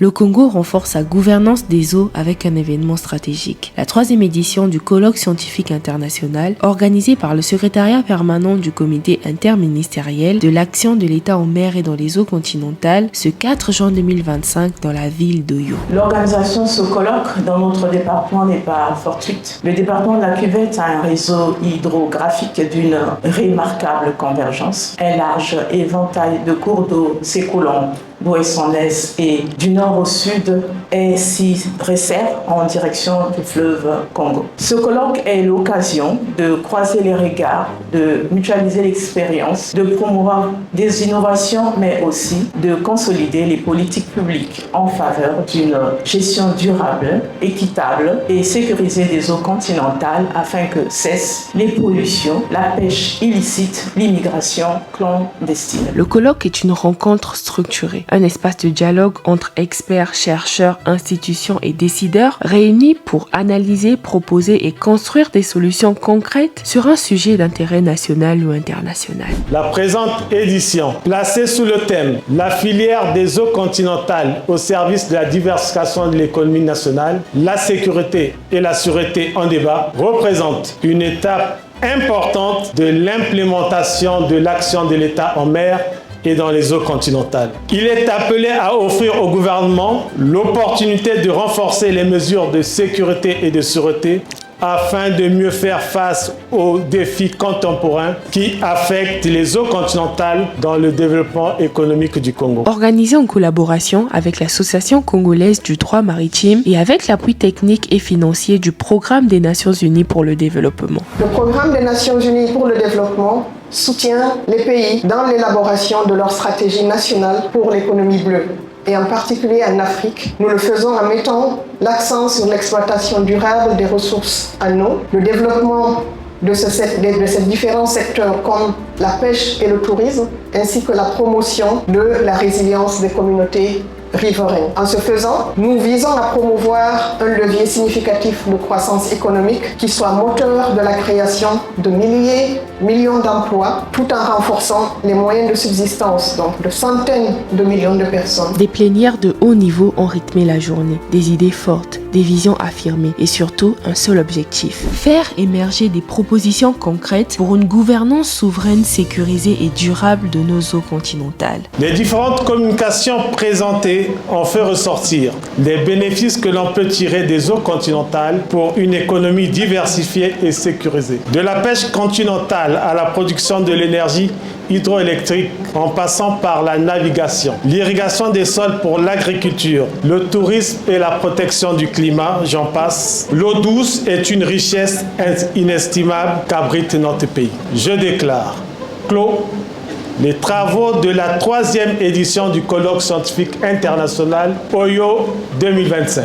Le Congo renforce sa gouvernance des eaux avec un événement stratégique. La 3e édition du colloque scientifique international, organisé par le secrétariat permanent du comité interministériel de l'action de l'État en mer et dans les eaux continentales, ce 4 juin 2025 dans la ville d'Oyo. L'organisation de ce colloque dans notre département n'est pas fortuite. Le département de la Cuvette a un réseau hydrographique d'une remarquable convergence. Un large éventail de cours d'eau s'écoulant d'ouest en est et du nord au sud et s'y resserre en direction du fleuve Congo. Ce colloque est l'occasion de croiser les regards, de mutualiser l'expérience, de promouvoir des innovations, mais aussi de consolider les politiques publiques en faveur d'une gestion durable, équitable et sécurisée des eaux continentales afin que cessent les pollutions, la pêche illicite, l'immigration clandestine. Le colloque est une rencontre structurée. Un espace de dialogue entre experts, chercheurs, institutions et décideurs réunis pour analyser, proposer et construire des solutions concrètes sur un sujet d'intérêt national ou international. La présente édition, placée sous le thème « La filière des eaux continentales au service de la diversification de l'économie nationale, la sécurité et la sûreté en débat », représente une étape importante de l'implémentation de l'action de l'État en mer et dans les eaux continentales. Il est appelé à offrir au gouvernement l'opportunité de renforcer les mesures de sécurité et de sûreté afin de mieux faire face aux défis contemporains qui affectent les eaux continentales dans le développement économique du Congo. Organisé en collaboration avec l'Association congolaise du droit maritime et avec l'appui technique et financier du Programme des Nations Unies pour le développement. Le Programme des Nations Unies pour le développement soutient les pays dans l'élaboration de leur stratégie nationale pour l'économie bleue. Et en particulier en Afrique, nous le faisons en mettant l'accent sur l'exploitation durable des ressources en eau, le développement de ces différents secteurs comme la pêche et le tourisme, ainsi que la promotion de la résilience des communautés riveraines. En ce faisant, nous visons à promouvoir un levier significatif de croissance économique qui soit moteur de la création de millions d'emplois, tout en renforçant les moyens de subsistance, donc de centaines de millions de personnes. Des plénières de haut niveau ont rythmé la journée, des idées fortes, des visions affirmées et surtout un seul objectif: faire émerger des propositions concrètes pour une gouvernance souveraine, sécurisée et durable de nos eaux continentales. Les différentes communications présentées ont fait ressortir les bénéfices que l'on peut tirer des eaux continentales pour une économie diversifiée et sécurisée. De la pêche continentale à la production de l'énergie hydroélectrique en passant par la navigation, l'irrigation des sols pour l'agriculture, le tourisme et la protection du climat, j'en passe. L'eau douce est une richesse inestimable qu'abrite notre pays. Je déclare clos les travaux de la 3e édition du colloque scientifique international Oyo 2025.